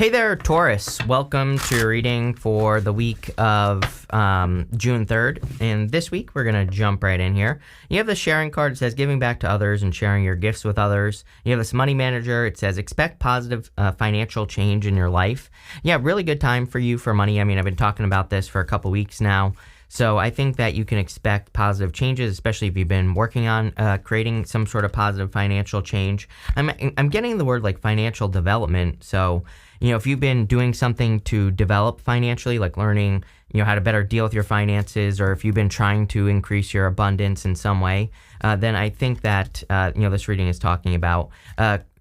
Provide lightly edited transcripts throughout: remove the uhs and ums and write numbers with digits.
Hey there, Taurus. Welcome to your reading for the week of June 3rd. And this week, we're going to jump right in here. You have the sharing card. It says giving back to others and sharing your gifts with others. You have this money manager. It says expect positive financial change in your life. Yeah, really good time for you for money. I mean, I've been talking about this for a couple weeks now. So I think that you can expect positive changes, especially if you've been working on creating some sort of positive financial change. I'm getting the word like financial development. So, if you've been doing something to develop financially, like learning, how to better deal with your finances, or if you've been trying to increase your abundance in some way, then I think that, this reading is talking about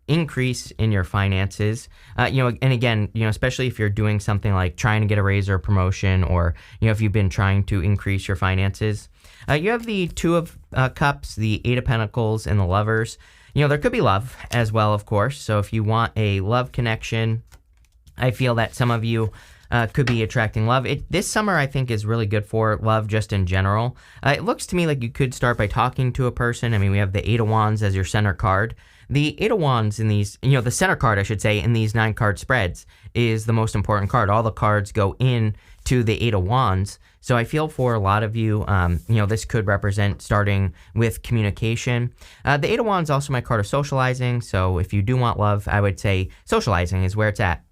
increase in your finances, and again, especially if you're doing something like trying to get a raise or a promotion, or, if you've been trying to increase your finances. You have the Two of Cups, the Eight of Pentacles, and the Lovers. There could be love as well, of course. So if you want a love connection, I feel that some of you could be attracting love. This summer, I think, is really good for love just in general. It looks to me like you could start by talking to a person. I mean, we have the Eight of Wands as your center card. The Eight of Wands in these, the center card, I should say, in these 9-card spreads is the most important card. All the cards go in to the Eight of Wands. So I feel for a lot of you, this could represent starting with communication. The Eight of Wands is also my card of socializing. So if you do want love, I would say socializing is where it's at.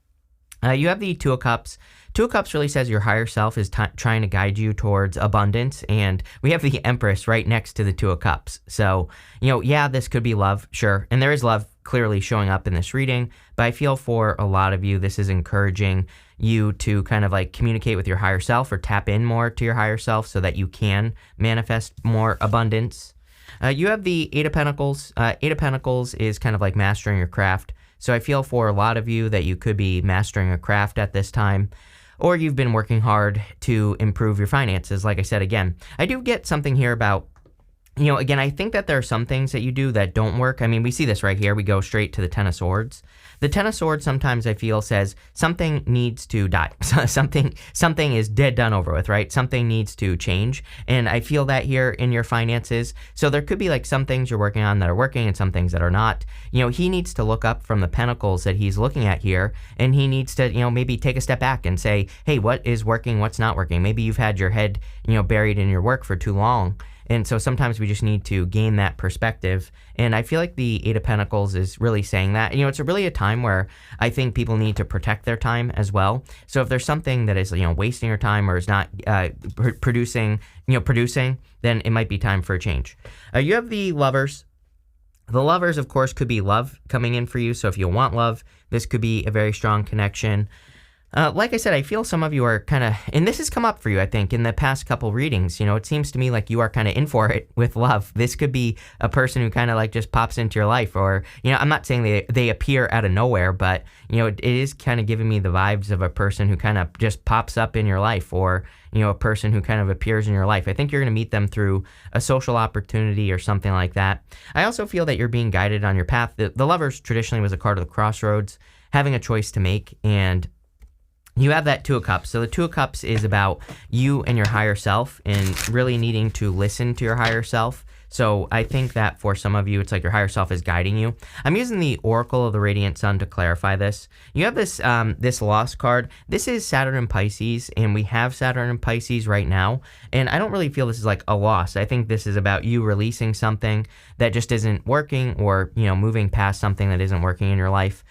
You have the Two of Cups. Two of Cups really says your higher self is trying to guide you towards abundance, and we have the Empress right next to the Two of Cups. So, this could be love, sure, and there is love clearly showing up in this reading, but I feel for a lot of you, this is encouraging you to kind of like communicate with your higher self or tap in more to your higher self so that you can manifest more abundance. You have the Eight of Pentacles. Eight of Pentacles is kind of like mastering your craft. So I feel for a lot of you that you could be mastering a craft at this time, or you've been working hard to improve your finances. Like I said, again, I do get something here about, again, I think that there are some things that you do that don't work. I mean, we see this right here. We go straight to the Ten of Swords. The Ten of Swords sometimes I feel says something needs to die. Something is dead, done, over with, right? Something needs to change. And I feel that here in your finances. So there could be like some things you're working on that are working and some things that are not. He needs to look up from the pentacles that he's looking at here, and he needs to, maybe take a step back and say, hey, what is working? What's not working? Maybe you've had your head, buried in your work for too long. And so sometimes we just need to gain that perspective. And I feel like the Eight of Pentacles is really saying that. It's really a time where I think people need to protect their time as well. So if there's something that is, wasting your time or is not producing, then it might be time for a change. You have the Lovers. The Lovers, of course, could be love coming in for you. So if you want love, this could be a very strong connection. Like I said, I feel some of you are kind of, and this has come up for you, I think, in the past couple readings. It seems to me like you are kind of in for it with love. This could be a person who kind of like just pops into your life, or, I'm not saying they appear out of nowhere, but, it is kind of giving me the vibes of a person who kind of just pops up in your life, or, a person who kind of appears in your life. I think you're going to meet them through a social opportunity or something like that. I also feel that you're being guided on your path. The Lovers traditionally was a card of the crossroads, having a choice to make, and you have that Two of Cups. So the Two of Cups is about you and your higher self and really needing to listen to your higher self. So I think that for some of you, it's like your higher self is guiding you. I'm using the Oracle of the Radiant Sun to clarify this. You have this this Lost card. This is Saturn and Pisces, and we have Saturn and Pisces right now. And I don't really feel this is like a loss. I think this is about you releasing something that just isn't working, or, moving past something that isn't working in your life.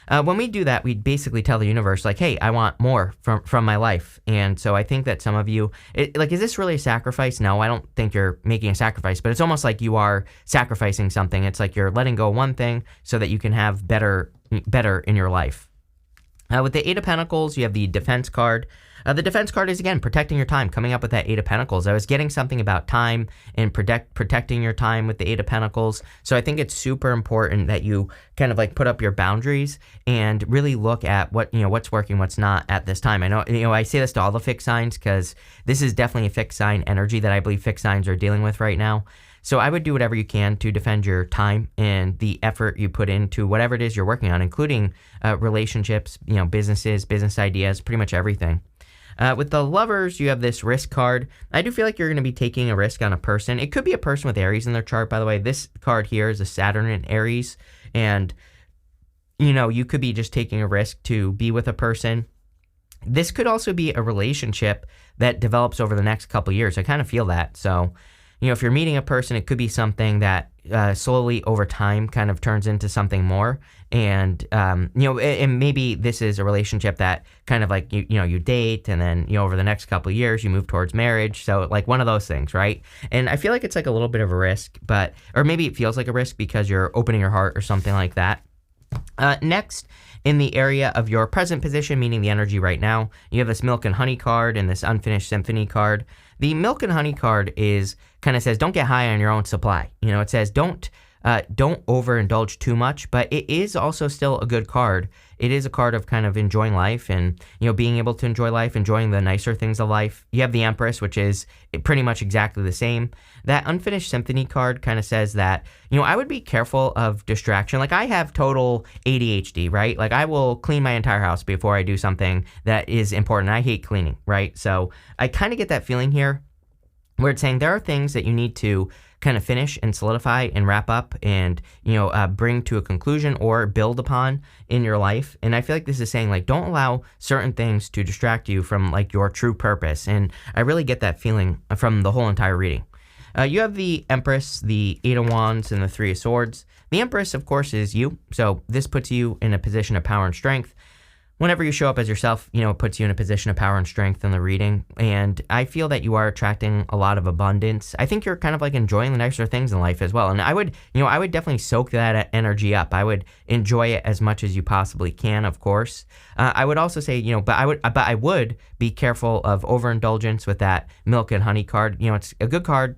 When we do that, we basically tell the universe, like, hey, I want more from my life. And so I think that some of you, is this really a sacrifice? No, I don't think you're making a sacrifice, but it's almost like you are sacrificing something. It's like you're letting go of one thing so that you can have better in your life. With the Eight of Pentacles, you have the Defense card. The Defense card is, again, protecting your time, coming up with that Eight of Pentacles. I was getting something about time and protecting your time with the Eight of Pentacles. So I think it's super important that you kind of like put up your boundaries and really look at what's working, what's not at this time. I know, I say this to all the fixed signs because this is definitely a fixed sign energy that I believe fixed signs are dealing with right now. So I would do whatever you can to defend your time and the effort you put into whatever it is you're working on, including relationships, businesses, business ideas, pretty much everything. With the Lovers, you have this risk card. I do feel like you're going to be taking a risk on a person. It could be a person with Aries in their chart, by the way. This card here is a Saturn in Aries, and you could be just taking a risk to be with a person. This could also be a relationship that develops over the next couple years. I kind of feel that. So, if you're meeting a person, it could be something that slowly over time kind of turns into something more. And, and maybe this is a relationship that kind of like, you date, and then, over the next couple of years, you move towards marriage. So like one of those things, right? And I feel like it's like a little bit of a risk, or maybe it feels like a risk because you're opening your heart or something like that. Next, in the area of your present position, meaning the energy right now, you have this Milk and Honey card and this Unfinished Symphony card. The Milk and Honey card kind of says, don't get high on your own supply. It says don't overindulge too much, but it is also still a good card. It is a card of kind of enjoying life and, being able to enjoy life, enjoying the nicer things of life. You have the Empress, which is pretty much exactly the same. That Unfinished Symphony card kind of says that, I would be careful of distraction. Like I have total ADHD, right? Like I will clean my entire house before I do something that is important. I hate cleaning, right? So I kind of get that feeling here where it's saying there are things that you need to kind of finish and solidify and wrap up and, bring to a conclusion or build upon in your life. And I feel like this is saying like, don't allow certain things to distract you from like your true purpose. And I really get that feeling from the whole entire reading. You have the Empress, the Eight of Wands, and the Three of Swords. The Empress, of course, is you. So this puts you in a position of power and strength. Whenever you show up as yourself, it puts you in a position of power and strength in the reading. And I feel that you are attracting a lot of abundance. I think you're kind of like enjoying the nicer things in life as well. And I would definitely soak that energy up. I would enjoy it as much as you possibly can, of course. I would also say, but I would be careful of overindulgence with that Milk and Honey card. It's a good card,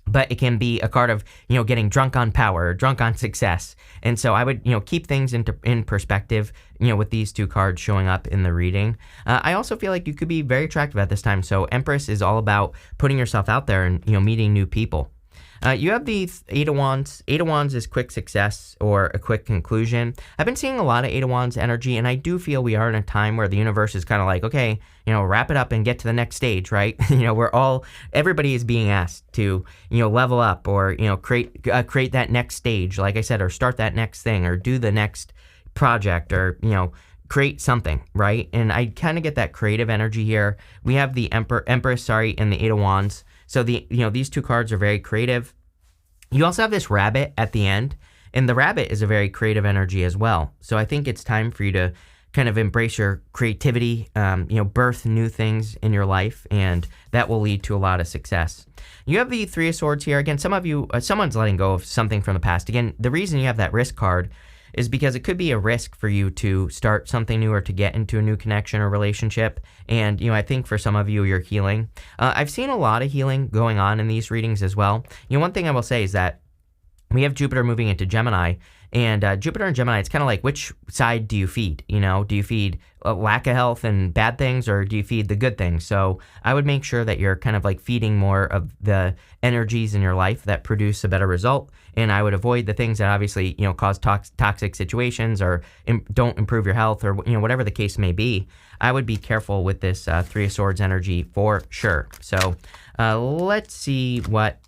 but it can be a card of, getting drunk on power, drunk on success. And so I would, keep things in perspective, with these two cards showing up in the reading. I also feel like you could be very attractive at this time. So Empress is all about putting yourself out there and, meeting new people. You have the Eight of Wands. Eight of Wands is quick success or a quick conclusion. I've been seeing a lot of Eight of Wands energy, and I do feel we are in a time where the universe is kind of like, okay, wrap it up and get to the next stage, right? Everybody is being asked to, level up or, create that next stage, like I said, or start that next thing or do the next project or, create something, right? And I kind of get that creative energy here. We have the Empress, and the Eight of Wands. So these two cards are very creative. You also have this Rabbit at the end, and the Rabbit is a very creative energy as well. So I think it's time for you to kind of embrace your creativity, birth new things in your life, and that will lead to a lot of success. You have the Three of Swords here. Again, someone's letting go of something from the past. Again, the reason you have that risk card is because it could be a risk for you to start something new or to get into a new connection or relationship. And, I think for some of you, you're healing. I've seen a lot of healing going on in these readings as well. One thing I will say is that we have Jupiter moving into Gemini, and Jupiter and Gemini, it's kind of like, which side do you feed? Do you feed a lack of health and bad things, or do you feed the good things? So I would make sure that you're kind of like feeding more of the energies in your life that produce a better result. And I would avoid the things that obviously, cause toxic situations or don't improve your health or, whatever the case may be. I would be careful with this Three of Swords energy for sure. So let's see what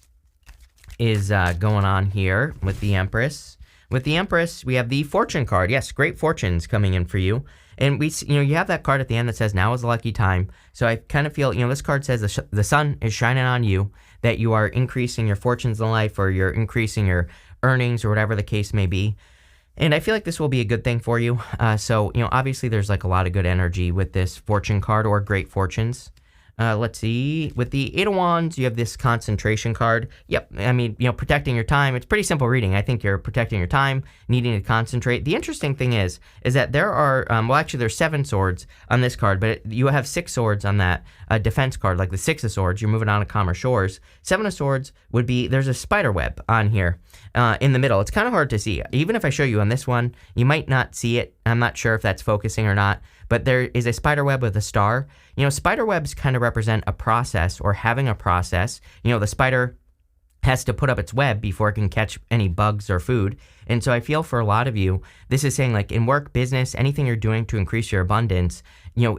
is going on here with the Empress. With the Empress, we have the Fortune card. Yes, great fortunes coming in for you. And you have that card at the end that says now is the lucky time. So I kind of feel, this card says the sun is shining on you, that you are increasing your fortunes in life or you're increasing your earnings or whatever the case may be. And I feel like this will be a good thing for you. So obviously there's like a lot of good energy with this Fortune card or great fortunes. Let's see. With the Eight of Wands, you have this concentration card. Yep. I mean, protecting your time. It's pretty simple reading. I think you're protecting your time, needing to concentrate. The interesting thing is that there are, there's 7 swords on this card, but you have 6 swords on that defense card, like the 6 of Swords. You're moving on to calmer shores. 7 of Swords would be, there's a spider web on here in the middle. It's kind of hard to see. Even if I show you on this one, you might not see it. I'm not sure if that's focusing or not. But there is a spider web with a star. Spider webs kind of represent a process or having a process. The spider has to put up its web before it can catch any bugs or food. And so I feel for a lot of you, this is saying like in work, business, anything you're doing to increase your abundance,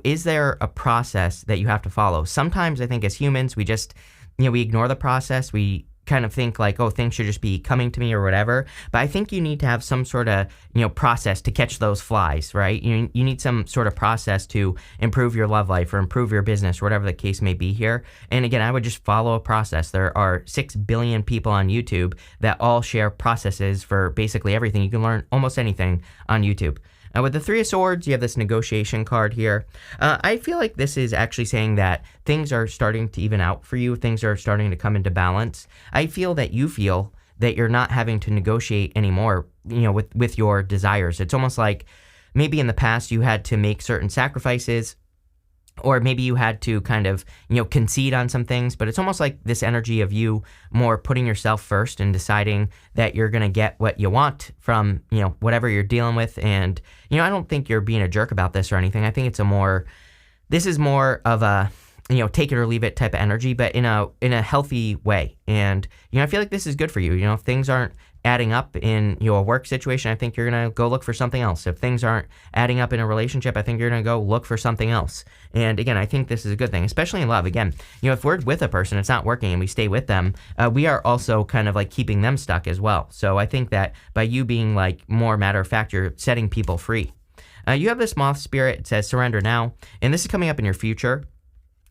is there a process that you have to follow? Sometimes I think as humans, we just, we ignore the process. We kind of think like, oh, things should just be coming to me or whatever. But I think you need to have some sort of, process to catch those flies, right? You need some sort of process to improve your love life or improve your business or whatever the case may be here. And again, I would just follow a process. There are 6 billion people on YouTube that all share processes for basically everything. You can learn almost anything on YouTube. With the Three of Swords, you have this negotiation card here. I feel like this is actually saying that things are starting to even out for you. Things are starting to come into balance. I feel that you feel that you're not having to negotiate anymore, with your desires. It's almost like maybe in the past you had to make certain sacrifices, or maybe you had to kind of, concede on some things, but it's almost like this energy of you more putting yourself first and deciding that you're going to get what you want from, whatever you're dealing with. And, I don't think you're being a jerk about this or anything. I think this is more of a, take it or leave it type of energy, but in a healthy way. And, I feel like this is good for you. If things aren't adding up in your work situation, I think you're going to go look for something else. If things aren't adding up in a relationship, I think you're going to go look for something else. And again, I think this is a good thing, especially in love. Again, if we're with a person, it's not working and we stay with them, we are also kind of like keeping them stuck as well. So I think that by you being like more matter of fact, you're setting people free. You have this moth spirit, it says surrender now. And this is coming up in your future.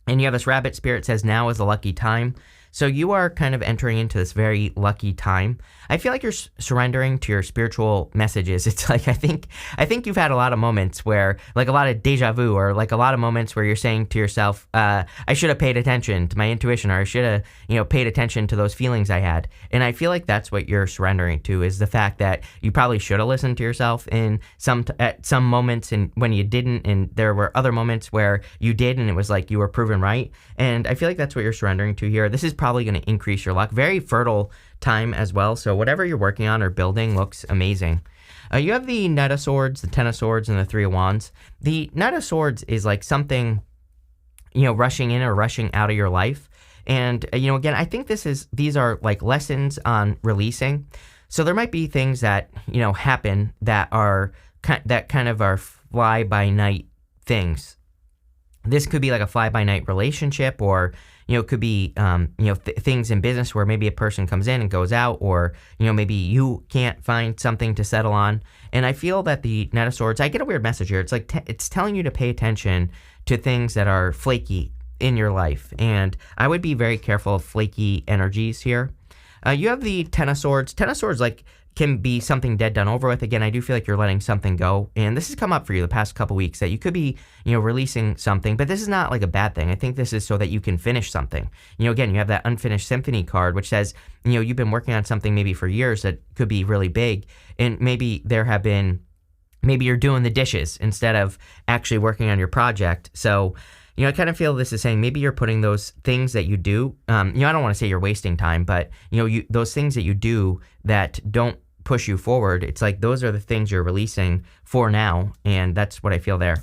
And you have this rabbit spirit, it says now is the lucky time. So you are kind of entering into this very lucky time. I feel like you're surrendering to your spiritual messages. It's like, I think you've had a lot of moments where, like a lot of deja vu, or like a lot of moments where you're saying to yourself, I should have paid attention to my intuition, or I should have, paid attention to those feelings I had. And I feel like that's what you're surrendering to, is the fact that you probably should have listened to yourself at some moments, and when you didn't, and there were other moments where you did, and it was like you were proven right. And I feel like that's what you're surrendering to here. This is probably going to increase your luck. Very fertile time as well. So whatever you're working on or building looks amazing. You have the Knight of Swords, the Ten of Swords, and the Three of Wands. The Knight of Swords is like something, rushing in or rushing out of your life. And, again, I think these are like lessons on releasing. So there might be things that, happen that kind of are fly by night things. This could be like a fly-by-night relationship, or, it could be, things in business where maybe a person comes in and goes out, or, maybe you can't find something to settle on. And I feel that the Knight of Swords, I get a weird message here. It's like it's telling you to pay attention to things that are flaky in your life. And I would be very careful of flaky energies here. You have the Ten of Swords. Ten of Swords, like, can be something dead, done, over with. Again, I do feel like you're letting something go. And this has come up for you the past couple weeks, that you could be, releasing something, but this is not like a bad thing. I think this is so that you can finish something. Again, you have that unfinished symphony card, which says, you've been working on something maybe for years that could be really big. And maybe you're doing the dishes instead of actually working on your project. So, I kind of feel this is saying maybe you're putting those things that you do, I don't want to say you're wasting time, but, those things that you do that don't push you forward, it's like those are the things you're releasing for now, and that's what I feel there.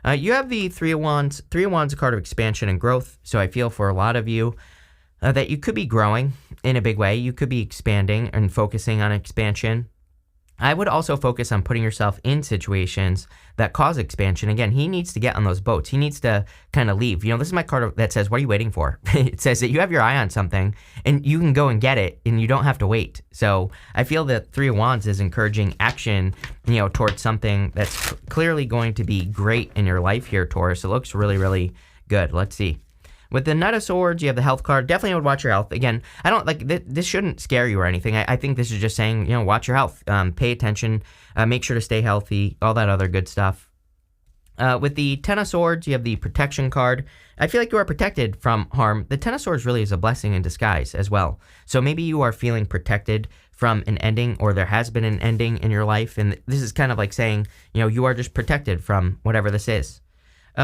You have the Three of Wands. Three of Wands is a card of expansion and growth, so I feel for a lot of you that you could be growing in a big way. You could be expanding and focusing on expansion. I would also focus on putting yourself in situations that cause expansion. Again, he needs to get on those boats. He needs to kind of leave. This is my card that says, what are you waiting for? It says that you have your eye on something and you can go and get it and you don't have to wait. So I feel that Three of Wands is encouraging action, towards something that's clearly going to be great in your life here, Taurus. It looks really, really good. Let's see. With the Knight of Swords, you have the health card. Definitely would watch your health. Again, I don't like this shouldn't scare you or anything. I think this is just saying, watch your health. Pay attention. Make sure to stay healthy. All that other good stuff. With the Ten of Swords, you have the protection card. I feel like you are protected from harm. The Ten of Swords really is a blessing in disguise as well. So maybe you are feeling protected from an ending, or there has been an ending in your life. And this is kind of like saying, you are just protected from whatever this is.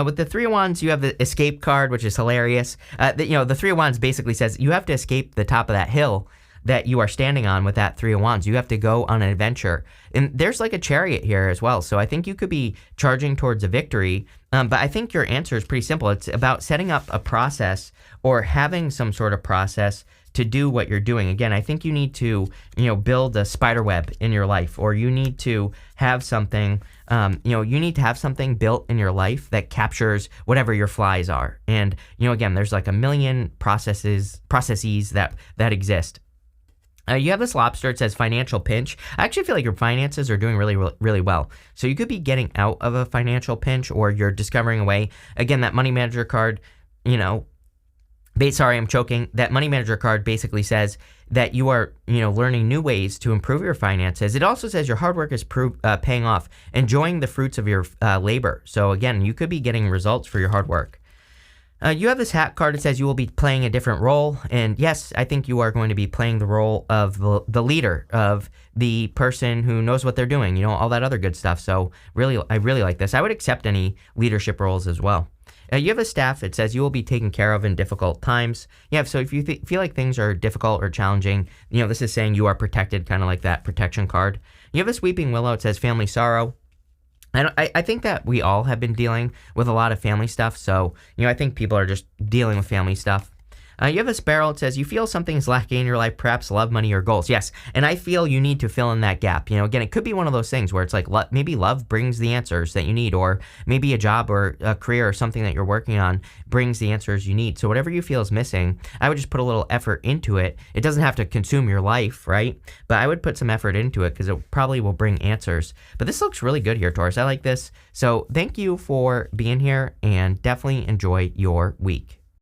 With the Three of Wands, you have the escape card, which is hilarious. The Three of Wands basically says you have to escape the top of that hill that you are standing on with that Three of Wands. You have to go on an adventure. And there's like a chariot here as well. So I think you could be charging towards a victory. But I think your answer is pretty simple. It's about setting up a process, or having some sort of process to do what you're doing. Again, I think you need to, build a spider web in your life, or you need to have something, you need to have something built in your life that captures whatever your flies are. And, again, there's like a million processes that exist. You have this lobster. It says financial pinch. I actually feel like your finances are doing really, really well. So you could be getting out of a financial pinch, or you're discovering a way. Again, that money manager card, sorry, I'm choking. That money manager card basically says that you are, learning new ways to improve your finances. It also says your hard work is paying off, enjoying the fruits of your labor. So again, you could be getting results for your hard work. You have this hat card. It says you will be playing a different role. And yes, I think you are going to be playing the role of the leader, of the person who knows what they're doing, all that other good stuff. So I really like this. I would accept any leadership roles as well. You have a staff. It says you will be taken care of in difficult times. Yeah, so if you feel like things are difficult or challenging, this is saying you are protected, kind of like that protection card. You have this weeping willow. It says family sorrow. I think that we all have been dealing with a lot of family stuff. So, I think people are just dealing with family stuff. You have a sparrow. It says you feel something's lacking in your life, perhaps love, money, or goals. Yes, and I feel you need to fill in that gap. Again, it could be one of those things where it's like maybe love brings the answers that you need, or maybe a job or a career or something that you're working on brings the answers you need. So whatever you feel is missing, I would just put a little effort into it. It doesn't have to consume your life, right? But I would put some effort into it because it probably will bring answers. But this looks really good here, Taurus. I like this. So thank you for being here, and definitely enjoy your week.